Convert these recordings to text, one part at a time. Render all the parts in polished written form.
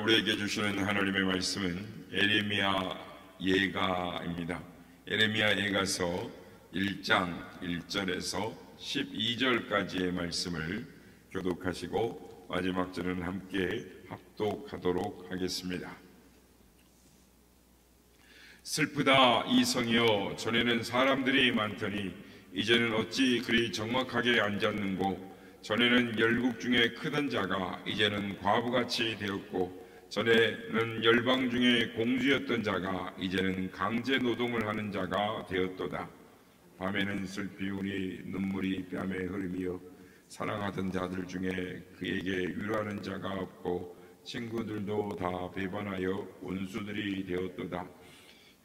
우리에게 주시는 하나님의 말씀은 에레미야 예가입니다. 에레미야 예가서 1장 1절에서 12절까지의 말씀을 교독하시고 마지막 절은 함께 합독하도록 하겠습니다. 슬프다 이 성이여, 전에는 사람들이 많더니 이제는 어찌 그리 적막하게 앉았는고. 전에는 열국 중에 크던 자가 이제는 과부같이 되었고, 전에는 열방 중에 공주였던 자가 이제는 강제 노동을 하는 자가 되었도다. 밤에는 슬피 우리 눈물이 뺨에 흐르며 사랑하던 자들 중에 그에게 위로하는 자가 없고, 친구들도 다 배반하여 원수들이 되었도다.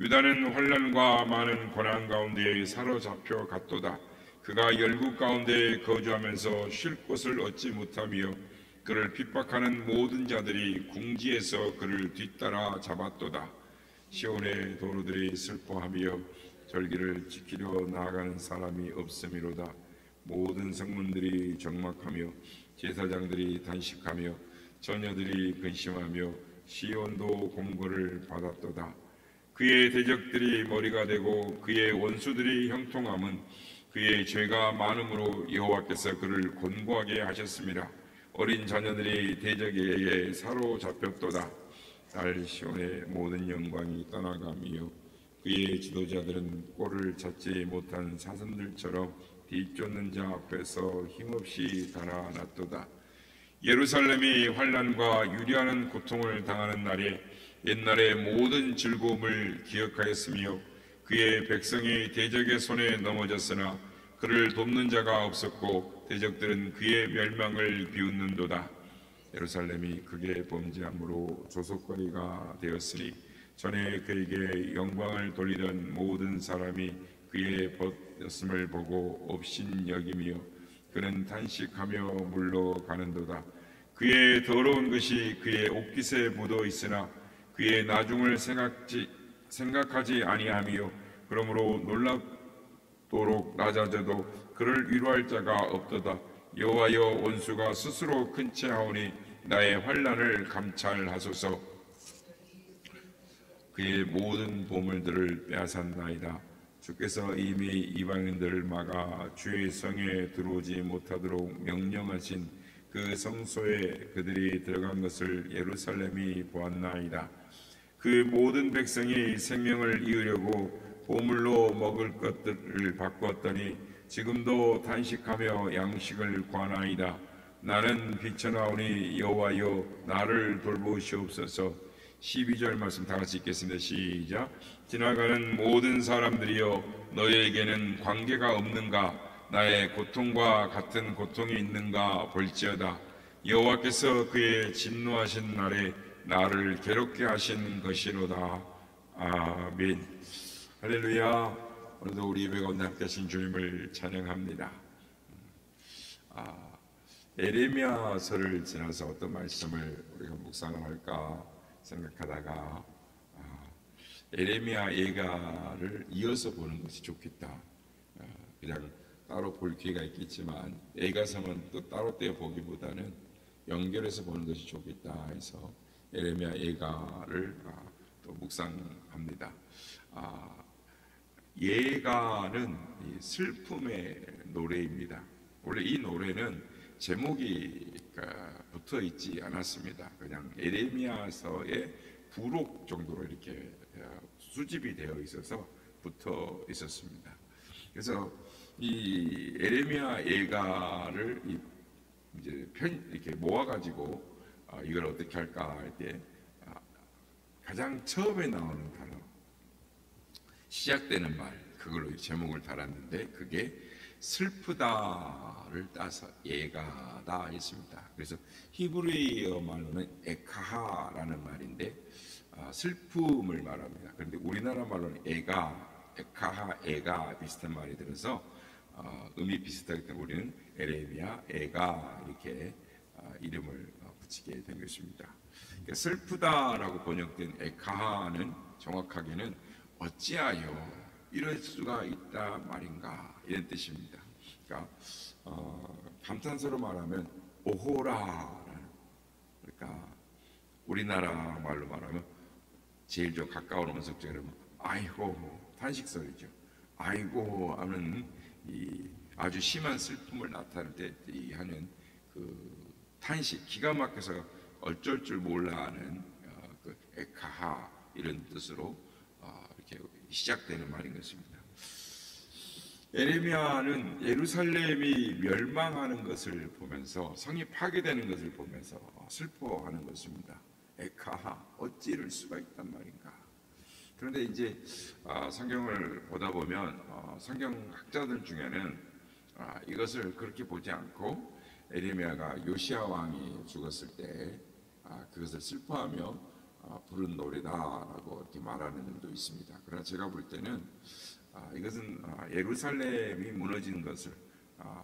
유다는 환난과 많은 고난 가운데 사로잡혀 갔도다. 그가 열국 가운데 거주하면서 쉴 곳을 얻지 못하며 그를 핍박하는 모든 자들이 궁지에서 그를 뒤따라 잡았도다. 시온의 도로들이 슬퍼하며 절기를 지키려 나아가는 사람이 없음이로다. 모든 성문들이 적막하며 제사장들이 단식하며 처녀들이 근심하며 시온도 공고를 받았도다. 그의 대적들이 머리가 되고 그의 원수들이 형통함은 그의 죄가 많음으로 여호와께서 그를 곤고하게 하셨습니다. 어린 자녀들이 대적에게 사로잡혔도다. 딸 시온의 모든 영광이 떠나가며 그의 지도자들은 꼴을 찾지 못한 사슴들처럼 뒤쫓는 자 앞에서 힘없이 달아났도다. 예루살렘이 환난과 유리하는 고통을 당하는 날에 옛날의 모든 즐거움을 기억하였으며 그의 백성이 대적의 손에 넘어졌으나 그를 돕는 자가 없었고 대적들은 그의 멸망을 비웃는도다. 예루살렘이 크게 범죄함으로 조속거리가 되었으니 전에 그에게 영광을 돌리던 모든 사람이 그의 벗었음을 보고 업신 여기며 그는 탄식하며 물러가는도다. 그의 더러운 것이 그의 옷깃에 묻어 있으나 그의 나중을 생각하지 아니하며 그러므로 놀랍도록 낮아져도 그를 위로할 자가 없도다. 여호와여, 원수가 스스로 큰 채 하오니 나의 환난을 감찰하소서. 그의 모든 보물들을 빼앗았나이다. 주께서 이미 이방인들을 막아 주의 성에 들어오지 못하도록 명령하신 그 성소에 그들이 들어간 것을 예루살렘이 보았나이다. 그 모든 백성이 생명을 이으려고 보물로 먹을 것들을 바꾸었더니 지금도 단식하며 양식을 구하나이다. 나는 비쳐나오니 여호와여, 나를 돌보시옵소서. 12절 말씀 다 같이 읽겠습니다. 시작. 지나가는 모든 사람들이여, 너희에게는 관계가 없는가? 나의 고통과 같은 고통이 있는가 볼지어다. 여호와께서 그의 진노하신 날에 나를 괴롭게 하신 것이로다. 아멘. 할렐루야. 오늘도 우리 예배 가운데 함께 하신 주님을 찬양합니다. 에레미야서를 지나서 어떤 말씀을 우리가 묵상을 할까 생각하다가 에레미야 예가를 이어서 보는 것이 좋겠다. 그냥 따로 볼 기회가 있겠지만 예가서만 또 따로 떼어 보기보다는 연결해서 보는 것이 좋겠다 해서 에레미야 예가를 또 묵상합니다. 예가는 슬픔의 노래입니다. 원래 이 노래는 제목이 붙어 있지 않았습니다. 그냥 에레미야서의 부록 정도로 이렇게 수집이 되어 있어서 붙어 있었습니다. 그래서 이 에레미야 예가를 이제 이렇게 모아가지고 이걸 어떻게 할까 할 때 가장 처음에 나오는 단어, 시작되는 말, 그걸로 제목을 달았는데 그게 슬프다를 따서 예가다 했습니다. 그래서 히브리어 말로는 에카하라는 말인데 슬픔을 말합니다. 그런데 우리나라 말로는 에카하, 에가 비슷한 말이 들어서 음이 비슷하기 때문에 우리는 에레미야, 에가 이렇게 이름을 붙이게 된 것입니다. 그러니까 슬프다라고 번역된 에카하는 정확하게는 어찌하여 이럴 수가 있다 말인가 이런 뜻입니다. 그러니까 감탄사로 말하면 오호라라는, 그러니까 우리나라 말로 말하면 제일 좀 가까운 음성적 여러분, 아이고 탄식 소리죠. 아이고 하는 이 아주 심한 슬픔을 나타낼 때 이 하는 그 탄식, 기가 막혀서 어쩔 줄 몰라 하는 그 에카하 이런 뜻으로 이렇게 시작되는 말인 것입니다. 에레미야는 예루살렘이 멸망하는 것을 보면서, 성이 파괴되는 것을 보면서 슬퍼하는 것입니다. 에카하, 어찌 이럴 수가 있단 말인가. 그런데 이제 성경을 보다 보면 성경학자들 중에는 이것을 그렇게 보지 않고 에레미야가 요시야 왕이 죽었을 때 그것을 슬퍼하며 부른 노래다라고 이렇게 말하는 분도 있습니다. 그러나 제가 볼 때는 이것은 예루살렘이 무너지는 것을,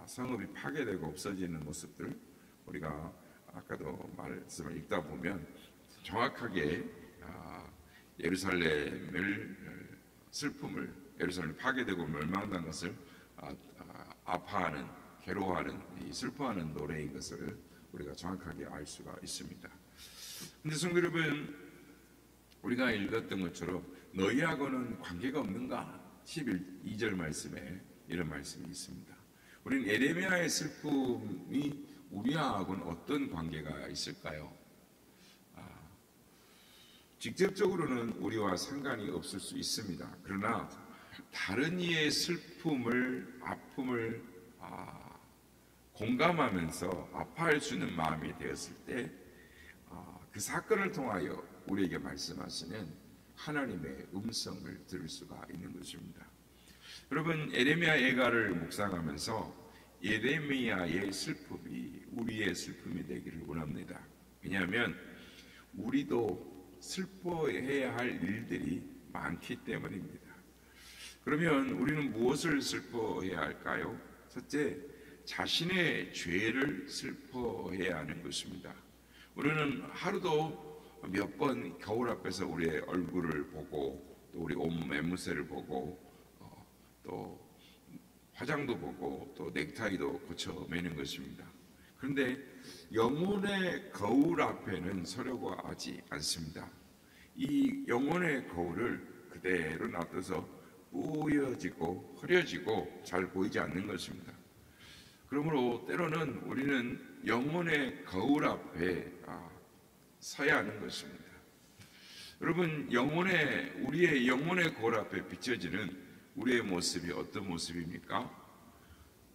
성읍이 파괴되고 없어지는 모습들, 우리가 아까도 말씀을 읽다 보면 정확하게 예루살렘을 슬픔을, 예루살렘이 파괴되고 멸망한 것을 아파하는, 괴로워하는, 슬퍼하는 노래인 것을 우리가 정확하게 알 수가 있습니다. 근데 성도 여러분, 우리가 읽었던 것처럼 너희하고는 관계가 없는가? 2절 말씀에 이런 말씀이 있습니다. 우리는 에레미야의 슬픔이 우리하고는 어떤 관계가 있을까요? 직접적으로는 우리와 상관이 없을 수 있습니다. 그러나 다른 이의 슬픔을, 아픔을 공감하면서 아파할 수 있는 마음이 되었을 때 그 사건을 통하여 우리에게 말씀하시는 하나님의 음성을 들을 수가 있는 것입니다. 여러분, 에레미야 예가를 묵상하면서 에레미야의 슬픔이 우리의 슬픔이 되기를 원합니다. 왜냐하면 우리도 슬퍼해야 할 일들이 많기 때문입니다. 그러면 우리는 무엇을 슬퍼해야 할까요? 첫째, 자신의 죄를 슬퍼해야 하는 것입니다. 우리는 하루도 몇 번 거울 앞에서 우리의 얼굴을 보고, 또 우리 옷 매무새를 보고, 또 화장도 보고, 또 넥타이도 고쳐 매는 것입니다. 그런데 영혼의 거울 앞에는 서려고 하지 않습니다. 이 영혼의 거울을 그대로 놔둬서 뿌여지고 흐려지고 잘 보이지 않는 것입니다. 그러므로 때로는 우리는 영혼의 거울 앞에 서야 하는 것입니다. 여러분, 우리의 영혼의 거울 앞에 비춰지는 우리의 모습이 어떤 모습입니까?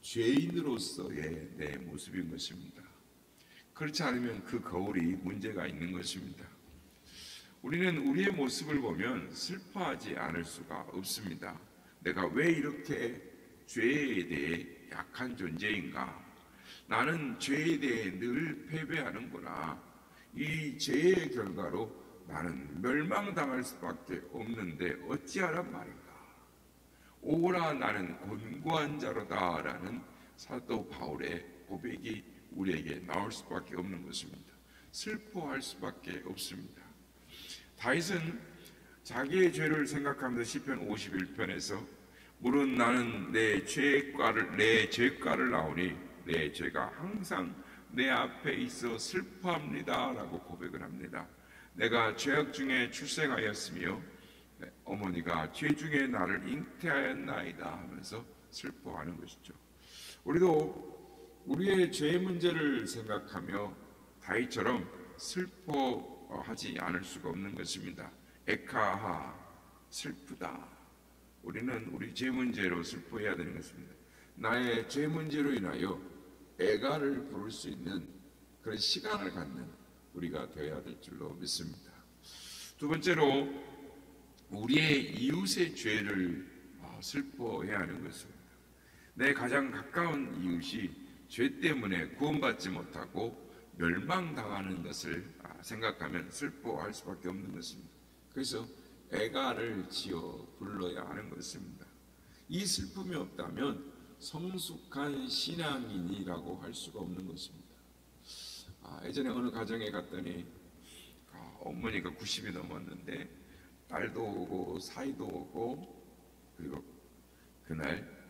죄인으로서의 내 모습인 것입니다. 그렇지 않으면 그 거울이 문제가 있는 것입니다. 우리는 우리의 모습을 보면 슬퍼하지 않을 수가 없습니다. 내가 왜 이렇게 죄에 대해 약한 존재인가? 나는 죄에 대해 늘 패배하는구나. 이 죄의 결과로 나는 멸망당할 수밖에 없는데 어찌하란 말인가? 오라, 나는 곤고한 자로다 라는 사도 바울의 고백이 우리에게 나올 수밖에 없는 것입니다. 슬퍼할 수밖에 없습니다. 다윗은 자기의 죄를 생각하면서 시편 51편에서 물은 나는 내 죄가를 나오니 내 죄가 항상 내 앞에 있어 슬퍼합니다 라고 고백을 합니다. 내가 죄악 중에 출생하였으며 어머니가 죄 중에 나를 잉태하였나이다 하면서 슬퍼하는 것이죠. 우리도 우리의 죄 문제를 생각하며 다윗처럼 슬퍼하지 않을 수가 없는 것입니다. 에카하, 슬프다. 우리는 우리 죄 문제로 슬퍼해야 되는 것입니다. 나의 죄 문제로 인하여 애가를 부를 수 있는 그런 시간을 갖는 우리가 되어야 될 줄로 믿습니다. 두 번째로, 우리의 이웃의 죄를 슬퍼해야 하는 것입니다. 내 가장 가까운 이웃이 죄 때문에 구원받지 못하고 멸망당하는 것을 생각하면 슬퍼할 수밖에 없는 것입니다. 그래서 애가를 지어 불러야 하는 것입니다. 이 슬픔이 없다면 성숙한 신앙인이라고 할 수가 없는 것입니다. 예전에 어느 가정에 갔더니 어머니가 90이 넘었는데 딸도 오고 사이도 오고, 그리고 그날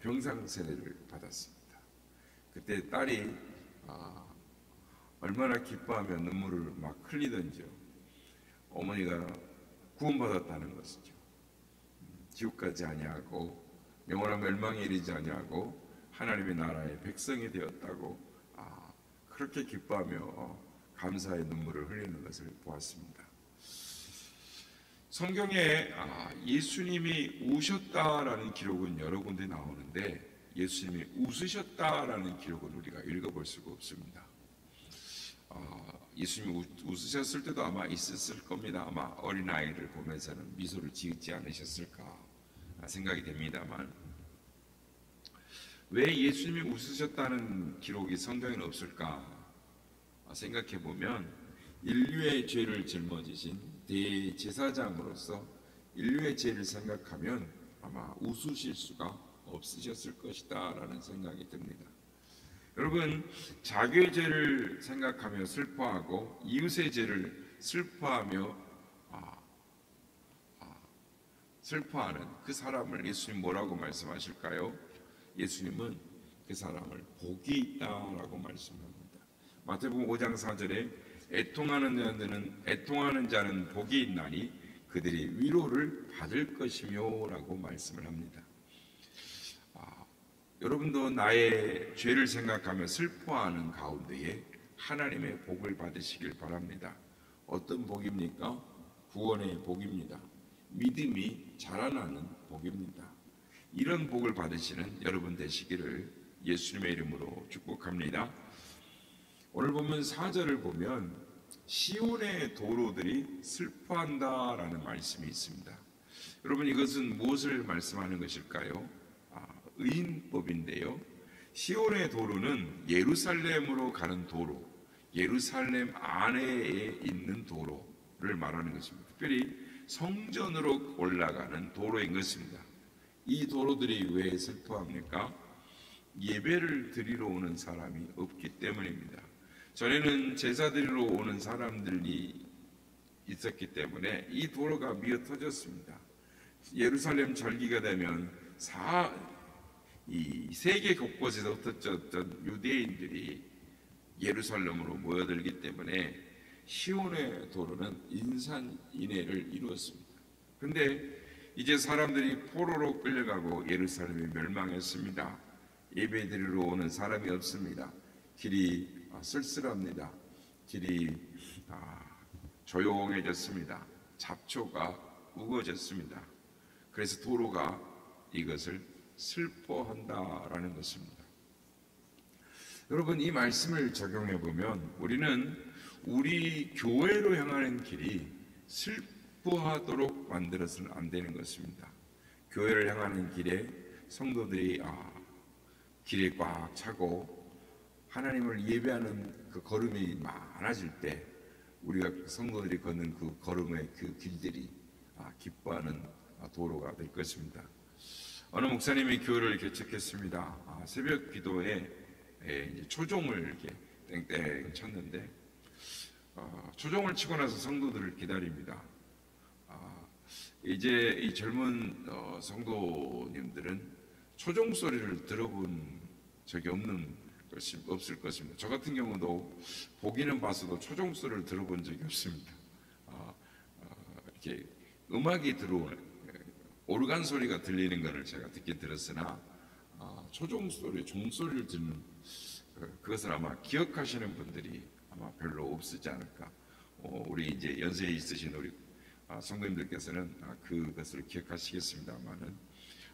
병상 세례를 받았습니다. 그때 딸이 얼마나 기뻐하며 눈물을 막 흘리던지요. 어머니가 구원받았다는 것이죠. 지옥 가지 아니하고 영원한 멸망에 이르지 아니하고 하나님의 나라의 백성이 되었다고 그렇게 기뻐하며 감사의 눈물을 흘리는 것을 보았습니다. 성경에 예수님이 우셨다라는 기록은 여러 군데 나오는데 예수님이 웃으셨다라는 기록은 우리가 읽어볼 수가 없습니다. 예수님이 웃으셨을 때도 아마 있었을 겁니다. 아마 어린아이를 보면서는 미소를 지었지 않으셨을까 생각이 됩니다만, 왜 예수님이 웃으셨다는 기록이 성경에는 없을까 생각해 보면, 인류의 죄를 짊어지신 대제사장으로서 인류의 죄를 생각하면 아마 웃으실 수가 없으셨을 것이다 라는 생각이 듭니다. 여러분, 자기의 죄를 생각하며 슬퍼하고 이웃의 죄를 슬퍼하며 슬퍼하는 그 사람을 예수님 뭐라고 말씀하실까요? 예수님은 그 사람을 복이 있다라고 말씀합니다. 마태복음 5장 4절에 애통하는 자는 복이 있나니 그들이 위로를 받을 것이며 라고 말씀을 합니다. 여러분도 나의 죄를 생각하며 슬퍼하는 가운데에 하나님의 복을 받으시길 바랍니다. 어떤 복입니까? 구원의 복입니다. 믿음이 자라나는 복입니다. 이런 복을 받으시는 여러분 되시기를 예수님의 이름으로 축복합니다. 오늘 보면 4절을 보면 시온의 도로들이 슬퍼한다라는 말씀이 있습니다. 여러분, 이것은 무엇을 말씀하는 것일까요? 의인법인데요. 시온의 도로는 예루살렘으로 가는 도로, 예루살렘 안에 있는 도로를 말하는 것입니다. 특별히 성전으로 올라가는 도로인 것입니다. 이 도로들이 왜 슬퍼합니까? 예배를 드리러 오는 사람이 없기 때문입니다. 전에는 제사 드리러 오는 사람들이 있었기 때문에 이 도로가 미어터졌습니다. 예루살렘 절기가 되면 이 세계 곳곳에서 흩어졌던 유대인들이 예루살렘으로 모여들기 때문에 시온의 도로는 인산인해를 이루었습니다. 그런데 이제 사람들이 포로로 끌려가고 예루살렘이 멸망했습니다. 예배드리러 오는 사람이 없습니다. 길이 쓸쓸합니다. 길이 조용해졌습니다. 잡초가 우거졌습니다. 그래서 도로가 이것을 슬퍼한다라는 것입니다. 여러분, 이 말씀을 적용해 보면 우리는 우리 교회로 향하는 길이 슬퍼하도록 만들어서는 안 되는 것입니다. 교회를 향하는 길에 성도들이 길에 꽉 차고 하나님을 예배하는 그 걸음이 많아질 때 우리가 성도들이 걷는 그 걸음의 그 길들이 기뻐하는 도로가 될 것입니다. 어느 목사님이 교회를 개척했습니다. 새벽 기도에 이제 초종을 이렇게 땡땡 쳤는데 초종을 치고 나서 성도들을 기다립니다. 이제 이 젊은 성도님들은 초종 소리를 들어본 적이 없을 것입니다. 저 같은 경우도 보기는 봤어도 초종 소리를 들어본 적이 없습니다. 이렇게 음악이 들어오는 오르간 소리가 들리는 것을 제가 듣긴 들었으나 초종 소리, 종소리를 듣는 그것을 아마 기억하시는 분들이 아마 별로 없지 않을까. 우리 이제 연세에 있으신 우리 성도님들께서는 그것을 기억하시겠습니다만은,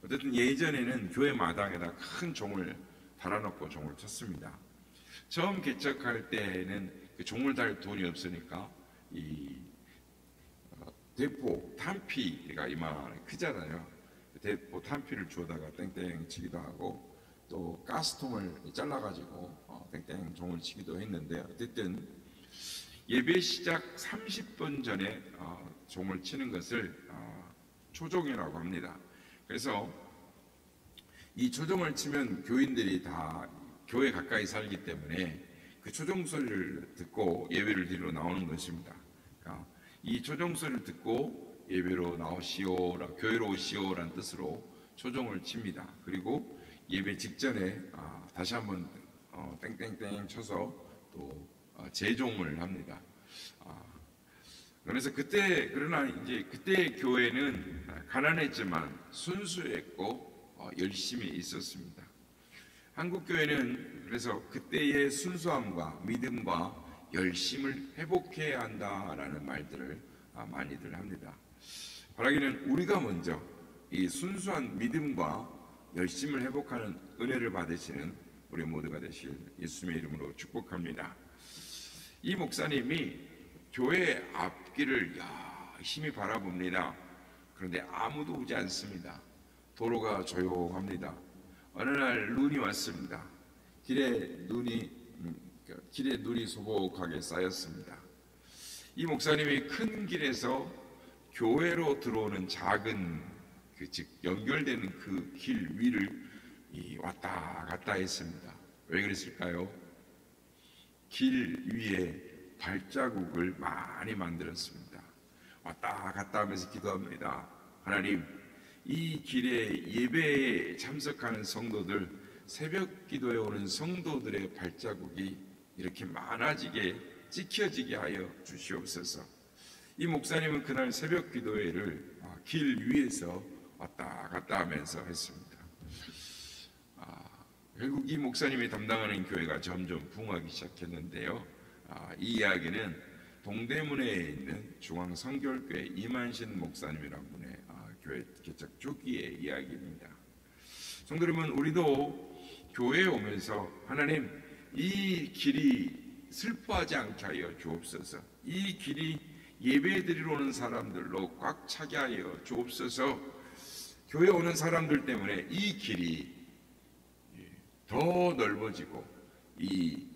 어쨌든 예전에는 교회 마당에다 큰 종을 달아놓고 종을 쳤습니다. 처음 개척할 때는 그 종을 달 돈이 없으니까 이 대포 탄피가 이만하게 크잖아요. 대포 탄피를 주워다가 땡땡 치기도 하고 또 가스통을 잘라가지고 땡땡 종을 치기도 했는데, 어쨌든 예배 시작 30분 전에 종을 치는 것을 초종이라고 합니다. 그래서 이 초종을 치면 교인들이 다 교회 가까이 살기 때문에 그 초종 소리를 듣고 예배를 드리러 나오는 것입니다. 그러니까 이 초종 소리를 듣고 예배로 나오시오라, 교회로 오시오라는 뜻으로 초종을 칩니다. 그리고 예배 직전에 다시 한번 땡땡땡 쳐서 또 재종을 합니다. 그래서 그러나 이제 그때 교회는 가난했지만 순수했고 열심히 있었습니다. 한국 교회는 그래서 그때의 순수함과 믿음과 열심을 회복해야 한다라는 말들을 많이들 합니다. 바라기는 우리가 먼저 이 순수한 믿음과 열심을 회복하는 은혜를 받으시는 우리 모두가 되실 예수님의 이름으로 축복합니다. 이 목사님이 교회 앞길을 열심히 바라봅니다. 그런데 아무도 오지 않습니다. 도로가 조용합니다. 어느 날 눈이 왔습니다. 길에 눈이 소복하게 쌓였습니다. 이 목사님이 큰 길에서 교회로 들어오는 작은 즉 연결되는 그 길 위를 왔다 갔다 했습니다. 왜 그랬을까요? 길 위에 발자국을 많이 만들었습니다. 왔다 갔다 하면서 기도합니다. 하나님, 이 길에 예배에 참석하는 성도들, 새벽 기도에 오는 성도들의 발자국이 이렇게 많아지게 찍혀지게 하여 주시옵소서. 이 목사님은 그날 새벽 기도회를 길 위에서 왔다 갔다 하면서 했습니다. 결국 이 목사님이 담당하는 교회가 점점 부흥하기 시작했는데요. 이 이야기는 동대문에 있는 중앙성결교회 이만신 목사님이라는 분의 교회 개척 초기의 이야기입니다. 성도 여러분, 우리도 교회에 오면서 하나님, 이 길이 슬퍼하지 않게 하여 주옵소서. 이 길이 예배드리러 오는 사람들로 꽉 차게 하여 주옵소서. 교회 오는 사람들 때문에 이 길이 더 넓어지고 이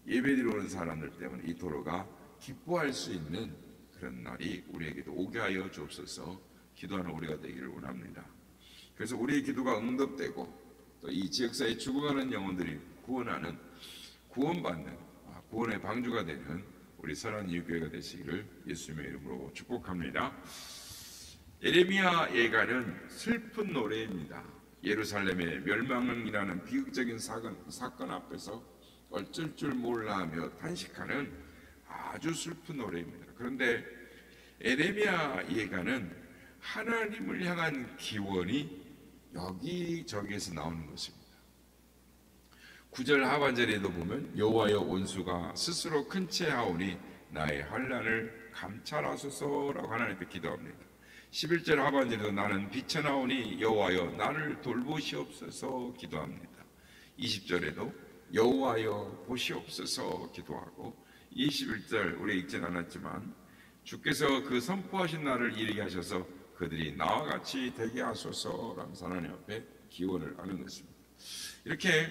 예배드리러 오는 사람들 때문에 이 도로가 기뻐할 수 있는 그런 날이 우리에게도 오게 하여 주옵소서. 기도하는 우리가 되기를 원합니다. 그래서 우리의 기도가 응답되고 또 이 지역사회에 죽어가는 영혼들이 구원받는 구원의 방주가 되는 우리 선한 이웃교회가 되시기를 예수님의 이름으로 축복합니다. 예레미야 예가는 슬픈 노래입니다. 예루살렘의 멸망이라는 비극적인 사건 앞에서 어쩔 줄 몰라 하며 탄식하는 아주 슬픈 노래입니다. 그런데 예레미야 예가는 하나님을 향한 기원이 여기저기에서 나오는 것입니다. 9절 하반절에도 보면 여호와여, 원수가 스스로 큰 채 하오니 나의 환난을 감찰하소서라고 하나님께 기도합니다. 11절 하반절에도 나는 비쳐나오니 여호와여, 나를 돌보시옵소서 기도합니다. 20절에도 여호와여 보시옵소서 기도하고, 21절 우리 읽진 않았지만 주께서 그 선포하신 날을 이르게 하셔서 그들이 나와 같이 되게 하소서라면서 하나님 앞에 기원을 하는 것입니다. 이렇게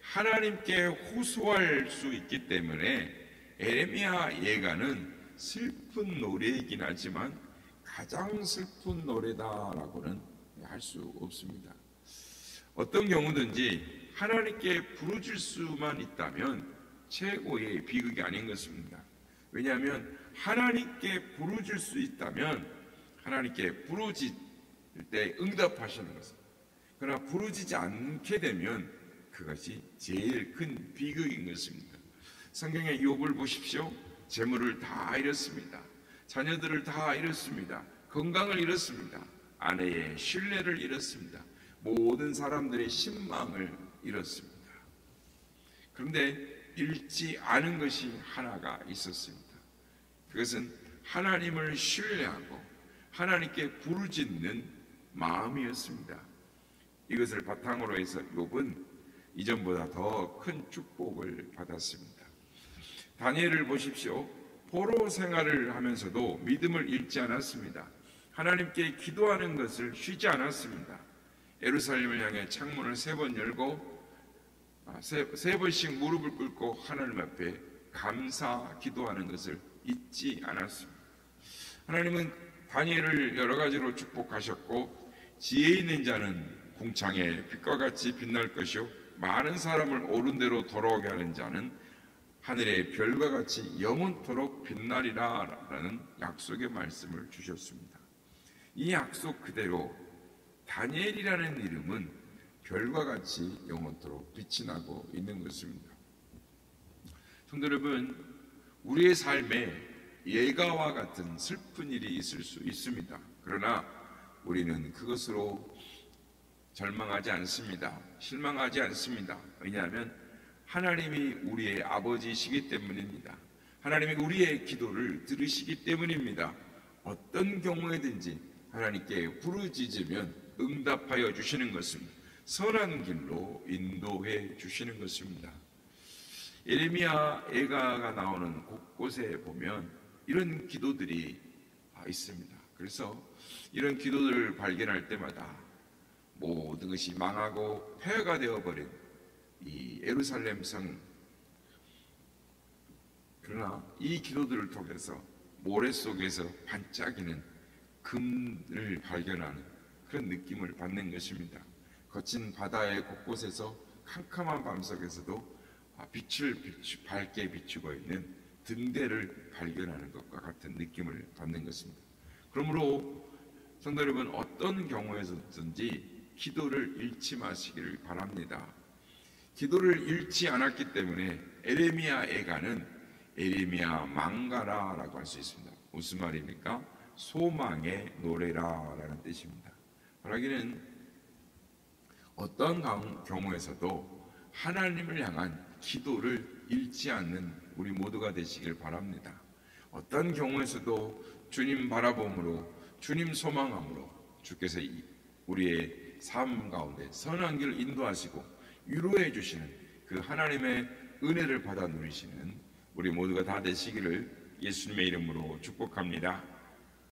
하나님께 호소할 수 있기 때문에 예레미야 예가는 슬픈 노래이긴 하지만 가장 슬픈 노래다라고는 할 수 없습니다. 어떤 경우든지 하나님께 부르짖을 수만 있다면 최고의 비극이 아닌 것입니다. 왜냐하면 하나님께 부르짖을 수 있다면 하나님께 부르짖을 때 응답하시는 것입니다. 그러나 부르짖지 않게 되면 그것이 제일 큰 비극인 것입니다. 성경의 욥을 보십시오. 재물을 다 잃었습니다. 자녀들을 다 잃었습니다. 건강을 잃었습니다. 아내의 신뢰를 잃었습니다. 모든 사람들의 신망을 잃었습니다. 그런데 잃지 않은 것이 하나가 있었습니다. 그것은 하나님을 신뢰하고 하나님께 부르짖는 마음이었습니다. 이것을 바탕으로 해서 욥은 이전보다 더 큰 축복을 받았습니다. 다니엘을 보십시오. 포로 생활을 하면서도 믿음을 잃지 않았습니다. 하나님께 기도하는 것을 쉬지 않았습니다. 예루살렘을 향해 창문을 3번 열고 세 번씩 무릎을 꿇고 하나님 앞에 감사 기도하는 것을 잊지 않았습니다. 하나님은 다니엘을 여러 가지로 축복하셨고, 지혜 있는 자는 궁창에 빛과 같이 빛날 것이요 많은 사람을 옳은 대로 돌아오게 하는 자는 하늘의 별과 같이 영원토록 빛나리라 라는 약속의 말씀을 주셨습니다. 이 약속 그대로 다니엘이라는 이름은 별과 같이 영원토록 빛이 나고 있는 것입니다. 성도 여러분, 우리의 삶에 예가와 같은 슬픈 일이 있을 수 있습니다. 그러나 우리는 그것으로 절망하지 않습니다. 실망하지 않습니다. 왜냐하면 하나님이 우리의 아버지시기 때문입니다. 하나님이 우리의 기도를 들으시기 때문입니다. 어떤 경우에든지 하나님께 부르짖으면 응답하여 주시는 것입니다. 선한 길로 인도해 주시는 것입니다. 예레미야 예가가 나오는 곳곳에 보면 이런 기도들이 있습니다. 그래서 이런 기도들을 발견할 때마다 모든 것이 망하고 폐허가 되어버린 이 예루살렘 성, 그러나 이 기도들을 통해서 모래 속에서 반짝이는 금을 발견하는 그런 느낌을 받는 것입니다. 거친 바다의 곳곳에서 캄캄한 밤속에서도 빛을 밝게 비추고 있는 등대를 발견하는 것과 같은 느낌을 받는 것입니다. 그러므로 성도 여러분, 어떤 경우에서든지 기도를 잃지 마시기를 바랍니다. 기도를 잃지 않았기 때문에 에레미야 애가는 에레미야 망가라라고 할 수 있습니다. 무슨 말입니까? 소망의 노래라라는 뜻입니다. 말하기는 어떤 경우에서도 하나님을 향한 기도를 잃지 않는 우리 모두가 되시길 바랍니다. 어떤 경우에서도 주님 바라봄으로, 주님 소망함으로 주께서 우리의 삶 가운데 선한 길을 인도하시고 위로해 주시는 그 하나님의 은혜를 받아 누리시는 우리 모두가 다 되시기를 예수님의 이름으로 축복합니다.